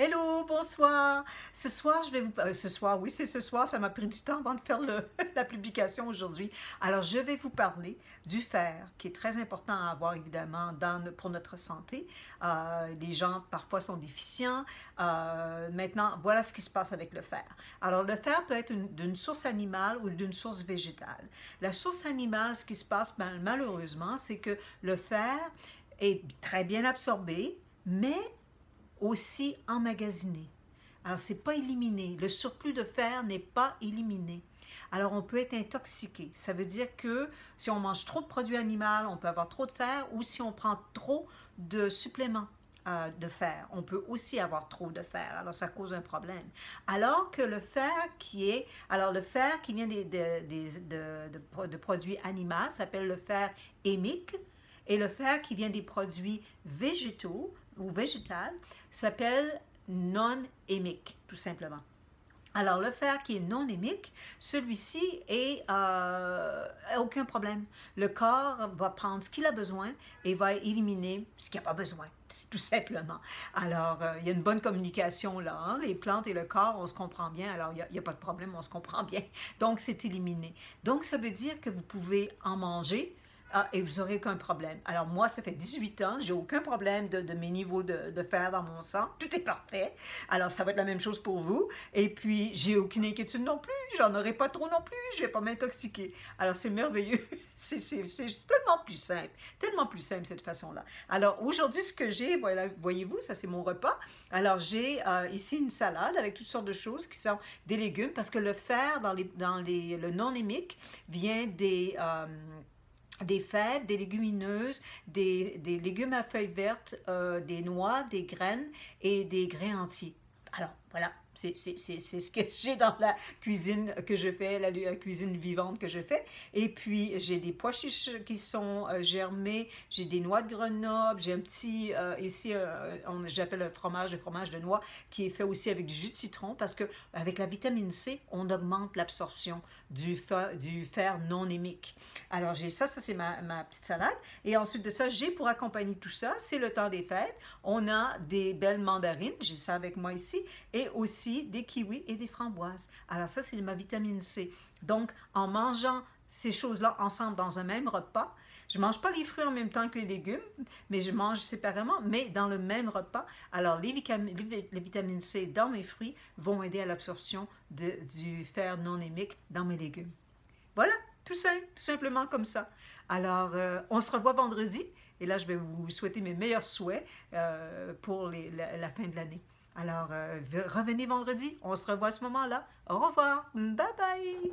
Hello, bonsoir. Ce soir, je vais vous... ce soir, oui, c'est ce soir, ça m'a pris du temps avant de faire la publication aujourd'hui. Alors, je vais vous parler du fer, qui est très important à avoir, évidemment, pour notre santé. Les gens, parfois, sont déficients. Maintenant, voilà ce qui se passe avec le fer. Alors, le fer peut être d'une source animale ou d'une source végétale. La source animale, ce qui se passe, malheureusement, c'est que le fer est très bien absorbé, mais aussi emmagasiné. Alors, ce n'est pas éliminé. Le surplus de fer n'est pas éliminé. Alors, on peut être intoxiqué. Ça veut dire que si on mange trop de produits animaux, on peut avoir trop de fer, ou si on prend trop de suppléments de fer, on peut aussi avoir trop de fer. Alors, ça cause un problème. Alors que le fer le fer qui vient de produits animaux s'appelle le fer hémique, et le fer qui vient des produits végétaux ou végétal s'appelle non-hémique, tout simplement. Alors, le fer qui est non-hémique, celui-ci n'a aucun problème. Le corps va prendre ce qu'il a besoin et va éliminer ce qu'il n'a pas besoin, tout simplement. Alors, il y a une bonne communication là. Hein? Les plantes et le corps, on se comprend bien. Alors, il n'y a pas de problème, on se comprend bien. Donc, c'est éliminé. Donc, ça veut dire que vous pouvez en manger, et vous n'aurez aucun problème. Alors moi, ça fait 18 ans, j'ai aucun problème de mes niveaux de fer dans mon sang. Tout est parfait. Alors ça va être la même chose pour vous. Et puis, j'ai aucune inquiétude non plus. J'en aurai pas trop non plus. Je vais pas m'intoxiquer. Alors c'est merveilleux. C'est tellement plus simple cette façon-là. Alors aujourd'hui, ce que j'ai, voilà, voyez-vous, ça c'est mon repas. Alors j'ai ici une salade avec toutes sortes de choses qui sont des légumes parce que le fer le non-hémique vient des fèves, des légumineuses, des légumes à feuilles vertes, des noix, des graines et des grains entiers. Alors, voilà, c'est ce que j'ai dans la cuisine que je fais, la cuisine vivante que je fais. Et puis, j'ai des pois chiches qui sont germés, j'ai des noix de Grenoble, j'ai un petit, ici, j'appelle le fromage de noix, qui est fait aussi avec du jus de citron, parce qu'avec la vitamine C, on augmente l'absorption du fer non hémique. Alors, j'ai ça c'est ma petite salade. Et ensuite de ça, j'ai pour accompagner tout ça, c'est le temps des fêtes. On a des belles mandarines, j'ai ça avec moi ici, et aussi des kiwis et des framboises. Alors ça, c'est ma vitamine C. Donc, en mangeant ces choses-là ensemble dans un même repas, je ne mange pas les fruits en même temps que les légumes, mais je mange séparément, mais dans le même repas. Alors, les vitamines C dans mes fruits vont aider à l'absorption du fer non hémique dans mes légumes. Voilà, tout simple, tout simplement comme ça. Alors, on se revoit vendredi, et là, je vais vous souhaiter mes meilleurs souhaits pour la fin de l'année. Alors, revenez vendredi, on se revoit à ce moment-là. Au revoir, bye bye!